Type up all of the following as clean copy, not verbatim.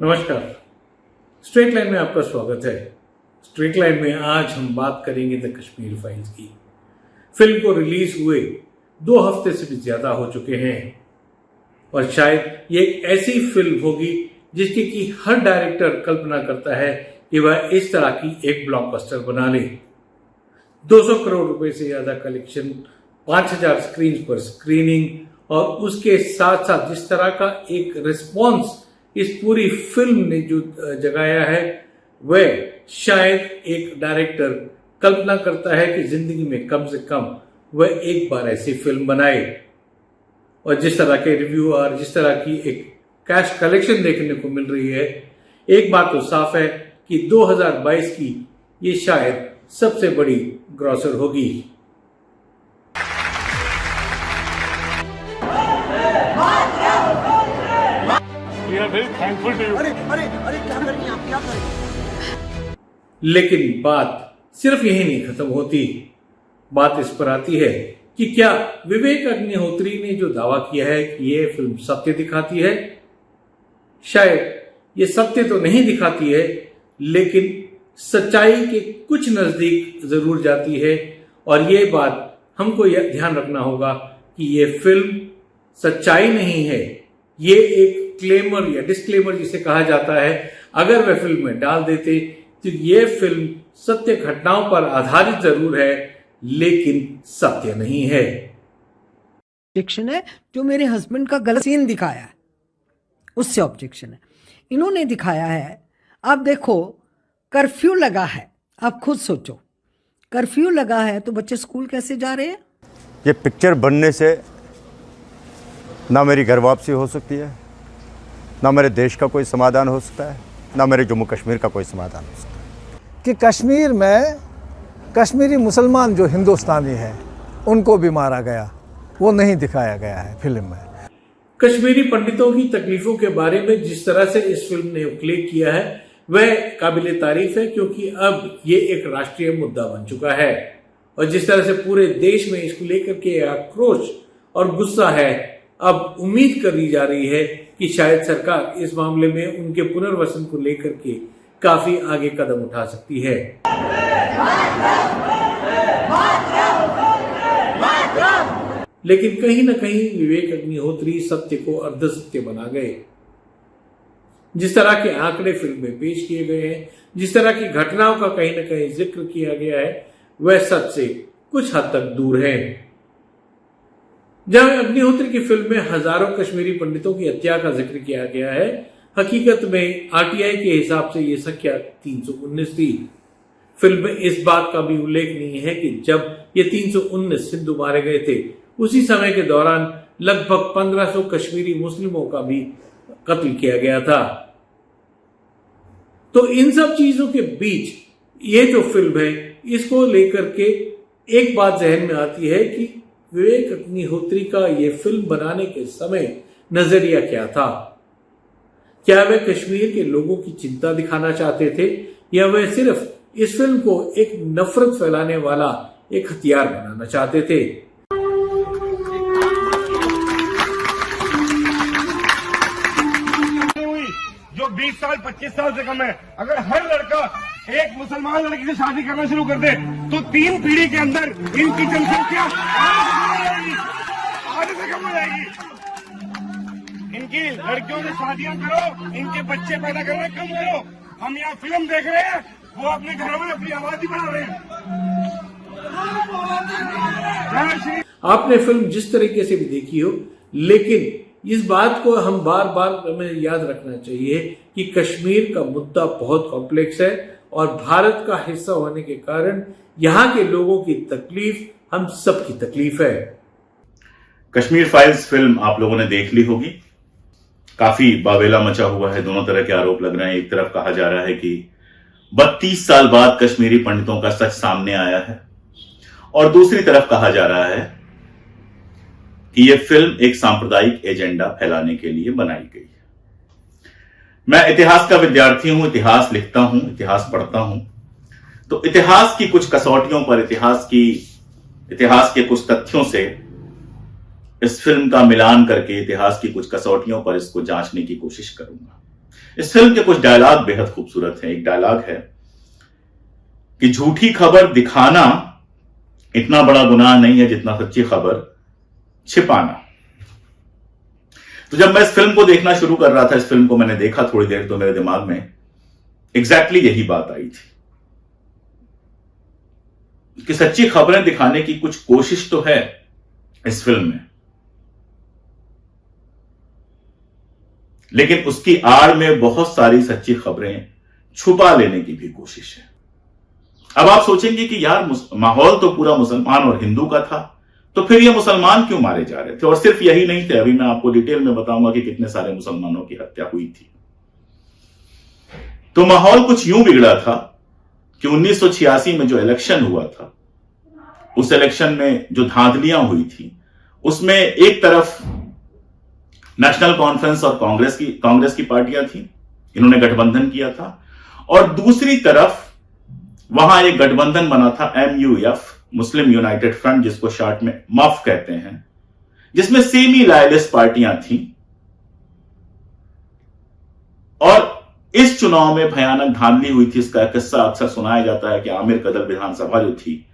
नमस्कार। Straight line में आपका स्वागत है। स्ट्रेट लाइन में आज हम बात करेंगे द कश्मीर फाइल्स की। फिल्म को रिलीज हुए 2 हफ्ते से भी ज्यादा हो चुके हैं और शायद ये एक ऐसी फिल्म होगी जिसकी कि हर डायरेक्टर कल्पना करता है कि वह इस तरह की एक ब्लॉकबस्टर बना ले। 200 करोड़ रुपए से ज्यादा कलेक्शन, 5000 स्क्रीन पर स्क्रीनिंग और उसके साथ साथ जिस तरह का एक रिस्पॉन्स इस पूरी फिल्म ने जो जगाया है, वह शायद एक डायरेक्टर कल्पना करता है कि जिंदगी में कम से कम वह एक बार ऐसी फिल्म बनाए। और जिस तरह के रिव्यू और जिस तरह की एक कैश कलेक्शन देखने को मिल रही है, एक बात तो साफ है कि 2022 की ये शायद सबसे बड़ी ग्रॉसर होगी। अरे क्या करेंगे आप, क्या करेंगे? लेकिन बात सिर्फ यही नहीं खत्म होती। बात इस पर आती है कि क्या विवेक अग्निहोत्री ने जो दावा किया है कि यह फिल्म सत्य दिखाती है, शायद ये सत्य तो नहीं दिखाती है, लेकिन सच्चाई के कुछ नजदीक जरूर जाती है। और ये बात हमको यह ध्यान रखना होगा कि ये फिल्म सच्चाई नहीं है, ये एक क्लेमर या डिस्क्लेमर जिसे कहा जाता है, अगर वह फिल्म में डाल देते तो ये फिल्म सत्य घटनाओं पर आधारित जरूर है लेकिन सत्य नहीं है। ऑब्जेक्शन है जो मेरे हस्बैंड का गलत सीन दिखाया है, उससे ऑब्जेक्शन है। इन्होंने दिखाया है, आप देखो कर्फ्यू लगा है, आप खुद सोचो कर्फ्यू लगा है तो बच्चे स्कूल कैसे जा रहे हैं? ये पिक्चर बनने से ना मेरी घर वापसी हो सकती है, ना मेरे देश का कोई समाधान हो सकता है, ना मेरे जम्मू कश्मीर का कोई समाधान हो सकता है। कि कश्मीर में कश्मीरी मुसलमान जो हिंदुस्तानी हैं उनको भी मारा गया, वो नहीं दिखाया गया है फिल्म में। कश्मीरी पंडितों की तकलीफों के बारे में जिस तरह से इस फिल्म ने उल्लेख किया है वह काबिले तारीफ है, क्योंकि अब ये एक राष्ट्रीय मुद्दा बन चुका है। और जिस तरह से पूरे देश में इसको लेकर के आक्रोश और गुस्सा है, अब उम्मीद करी जा रही है कि शायद सरकार इस मामले में उनके पुनर्वसन को लेकर के काफी आगे कदम उठा सकती है। लेकिन कहीं ना कहीं विवेक अग्निहोत्री सत्य को अर्धसत्य बना गए। जिस तरह के आंकड़े फिल्म में पेश किए गए हैं, जिस तरह की घटनाओं का कहीं ना कहीं जिक्र किया गया है, वह सच से कुछ हद तक दूर है। जहां अग्निहोत्री की फिल्म में हजारों कश्मीरी पंडितों की हत्या का जिक्र किया गया है, हकीकत में आरटीआई के हिसाब से यह संख्या 319 थी। फिल्म में इस बात का भी उल्लेख नहीं है कि जब ये 319 हिंदू मारे गए थे, उसी समय के दौरान लगभग 1500 कश्मीरी मुस्लिमों का भी कत्ल किया गया था। तो इन सब चीजों के बीच ये जो फिल्म है, इसको लेकर के एक बात जहन में आती है कि विवेक अग्निहोत्री का ये फिल्म बनाने के समय नजरिया क्या था। क्या वे कश्मीर के लोगों की चिंता दिखाना चाहते थे, या वे सिर्फ इस फिल्म को एक नफरत फैलाने वाला एक हथियार बनाना चाहते थे? जो 20 साल 25 साल से कम है, अगर हर लड़का एक मुसलमान लड़की से शादी करना शुरू कर दे तो 3 पीढ़ी के अंदर इनकी जनसंख्या आधे से कम हो जाएगी। इनकी लड़कियों से शादियां करो, इनके बच्चे पैदा करना कम करो। हम यहाँ फिल्म देख रहे हैं, वो अपने घरों में अपनी आबादी बढ़ा रहे हैं। आपने फिल्म जिस तरीके से भी देखी हो, लेकिन इस बात को हम बार बार हमें याद रखना चाहिए कि कश्मीर का मुद्दा बहुत कॉम्प्लेक्स है और भारत का हिस्सा होने के कारण यहाँ के लोगों की तकलीफ हम सब की तकलीफ है। कश्मीर फाइल्स फिल्म आप लोगों ने देख ली होगी। काफी बावेला मचा हुआ है, दोनों तरह के आरोप लग रहे हैं। एक तरफ कहा जा रहा है कि 32 साल बाद कश्मीरी पंडितों का सच सामने आया है, और दूसरी तरफ कहा जा रहा है कि यह फिल्म एक सांप्रदायिक एजेंडा फैलाने के लिए बनाई गई है। मैं इतिहास का विद्यार्थी हूं, इतिहास लिखता हूं, इतिहास पढ़ता हूं, तो इतिहास की कुछ कसौटियों पर, इतिहास के कुछ तथ्यों से इस फिल्म का मिलान करके इतिहास की कुछ कसौटियों पर इसको जांचने की कोशिश करूंगा। इस फिल्म के कुछ डायलॉग बेहद खूबसूरत हैं। एक डायलॉग है कि झूठी खबर दिखाना इतना बड़ा गुनाह नहीं है जितना सच्ची खबर छिपाना। तो जब मैं इस फिल्म को देखना शुरू कर रहा था, इस फिल्म को मैंने देखा थोड़ी देर, तो मेरे दिमाग में एग्जैक्टली यही बात आई थी कि सच्ची खबरें दिखाने की कुछ कोशिश तो है इस फिल्म में, लेकिन उसकी आड़ में बहुत सारी सच्ची खबरें छुपा लेने की भी कोशिश है। अब आप सोचेंगे कि यार माहौल तो पूरा मुसलमान और हिंदू का था, तो फिर ये मुसलमान क्यों मारे जा रहे थे? और सिर्फ यही नहीं थे, अभी मैं आपको डिटेल में बताऊंगा कि कितने सारे मुसलमानों की हत्या हुई थी। तो माहौल कुछ यूं बिगड़ा था कि 1986 में जो इलेक्शन हुआ था, उस इलेक्शन में जो धांधलियां हुई थी, उसमें एक तरफ नेशनल कॉन्फ्रेंस और कांग्रेस की पार्टियां थी, इन्होंने गठबंधन किया था, और दूसरी तरफ वहां एक गठबंधन बना था MUF, मुस्लिम यूनाइटेड फ्रंट, जिसको शॉर्ट में मफ कहते हैं, जिसमें सेमी लॉयलिस्ट पार्टियां थीं। और इस चुनाव में भयानक धांधली हुई थी। इसका किस्सा अक्सर सुनाया जाता है कि आमिर कदर विधानसभा जो थी,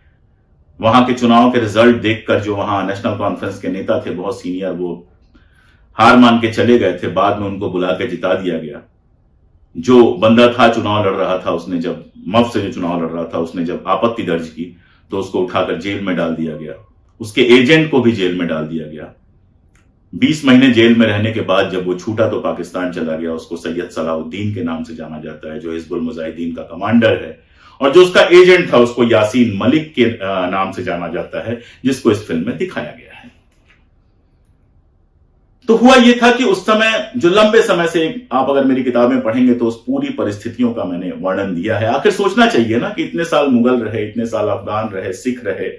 वहां के चुनाव के रिजल्ट देखकर जो वहां नेशनल कॉन्फ्रेंस के नेता थे, बहुत सीनियर, वो हार मान के चले गए थे। बाद में उनको बुला के जिता दिया गया। जो बंदा था चुनाव लड़ रहा था, उसने जब मफ से जो चुनाव लड़ रहा था, उसने जब आपत्ति दर्ज की तो उसको उठाकर जेल में डाल दिया गया। उसके एजेंट को भी जेल में डाल दिया गया। 20 महीने जेल में रहने के बाद जब वो छूटा तो पाकिस्तान चला गया। उसको सैयद सलाहुद्दीन के नाम से जाना जाता है, जो हिजबुल मुजाहिदीन का कमांडर है, और जो उसका एजेंट था उसको यासीन मलिक के नाम से जाना जाता है, जिसको इस फिल्म में दिखाया गया है। तो हुआ यह था कि उस समय, जो लंबे समय से, आप अगर मेरी किताबें पढ़ेंगे तो उस पूरी परिस्थितियों का मैंने वर्णन दिया है। आखिर सोचना चाहिए ना कि इतने साल मुगल रहे, इतने साल अफगान रहे, सिख रहे,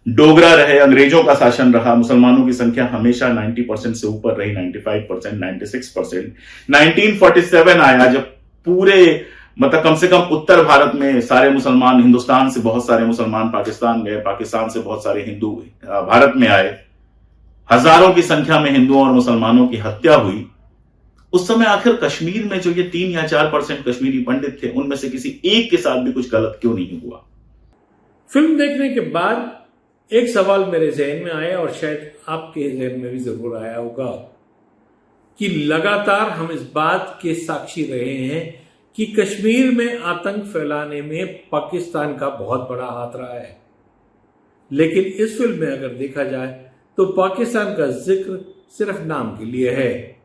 डोगरा रहे, अंग्रेजों का शासन रहा, मुसलमानों की संख्या हमेशा 90% से ऊपर रही, 95%, 96%। 1947 आया जब पूरे, मतलब कम से कम उत्तर भारत में सारे मुसलमान, हिंदुस्तान से बहुत सारे मुसलमान पाकिस्तान गए, पाकिस्तान से बहुत सारे हिंदू भारत में आए, हजारों की संख्या में हिंदुओं और मुसलमानों की हत्या हुई। उस समय आखिर कश्मीर में जो ये 3 या 4% कश्मीरी पंडित थे, उनमें से किसी एक के साथ भी कुछ गलत क्यों नहीं हुआ? फिल्म देखने के बाद एक सवाल मेरे जहन में आया, और शायद आपके जहन में भी जरूर आया होगा, कि लगातार हम इस बात के साक्षी रहे हैं कि कश्मीर में आतंक फैलाने में पाकिस्तान का बहुत बड़ा हाथ रहा है। लेकिन इस फिल्म में अगर देखा जाए तो पाकिस्तान का जिक्र सिर्फ नाम के लिए है।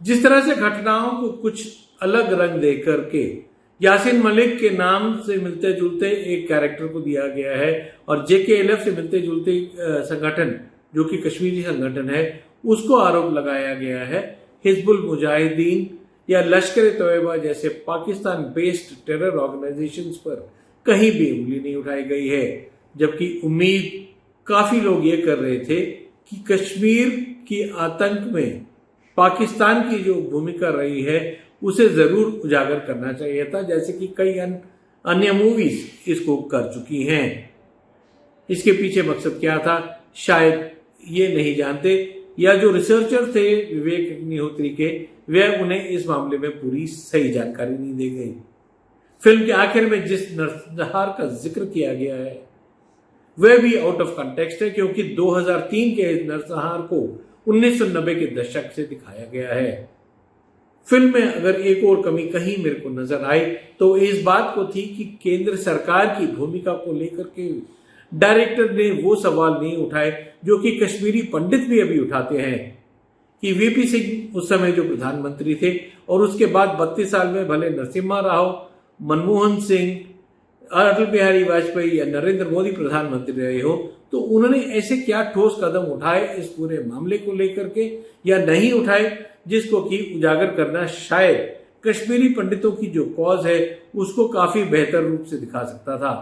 जिस तरह से घटनाओं को कुछ अलग रंग दे करके यासीन मलिक के नाम से मिलते जुलते एक कैरेक्टर को दिया गया है, और JKLF से मिलते जुलते संगठन, जो कि कश्मीरी संगठन है, उसको आरोप लगाया गया है हिजबुल मुजाहिदीन या लश्कर तोयबा जैसे पाकिस्तान बेस्ड टेरर ऑर्गेनाइजेशंस पर कहीं भी उंगली नहीं उठाई गई है। जबकि उम्मीद काफी लोग ये कर रहे थे कि कश्मीर की आतंक में पाकिस्तान की जो भूमिका रही है उसे जरूर उजागर करना चाहिए था, जैसे कि कई अन्य मूवीज इसको कर चुकी हैं। इसके पीछे मकसद क्या था शायद ये नहीं जानते, या जो रिसर्चर थे विवेक अग्निहोत्री के, वे उन्हें इस मामले में पूरी सही जानकारी नहीं दी गई। फिल्म के आखिर में जिस नरसंहार का जिक्र किया गया है वह भी आउट ऑफ कॉन्टेक्स्ट है, क्योंकि 2003 के नरसंहार को 1990 के दशक से दिखाया गया है। फिल्म में अगर एक और कमी कहीं मेरे को नजर आई तो इस बात को थी कि केंद्र सरकार की भूमिका को लेकर के डायरेक्टर ने वो सवाल नहीं उठाए जो कि कश्मीरी पंडित भी अभी उठाते हैं, कि VP सिंह उस समय जो प्रधानमंत्री थे, और उसके बाद 32 साल में भले नरसिम्हा राव, मनमोहन सिंह, अटल बिहारी वाजपेयी या नरेंद्र मोदी प्रधानमंत्री रहे हो, तो उन्होंने ऐसे क्या ठोस कदम उठाए इस पूरे मामले को लेकर के, या नहीं उठाए, जिसको कि उजागर करना शायद कश्मीरी पंडितों की जो कॉज है उसको काफी बेहतर रूप से दिखा सकता था।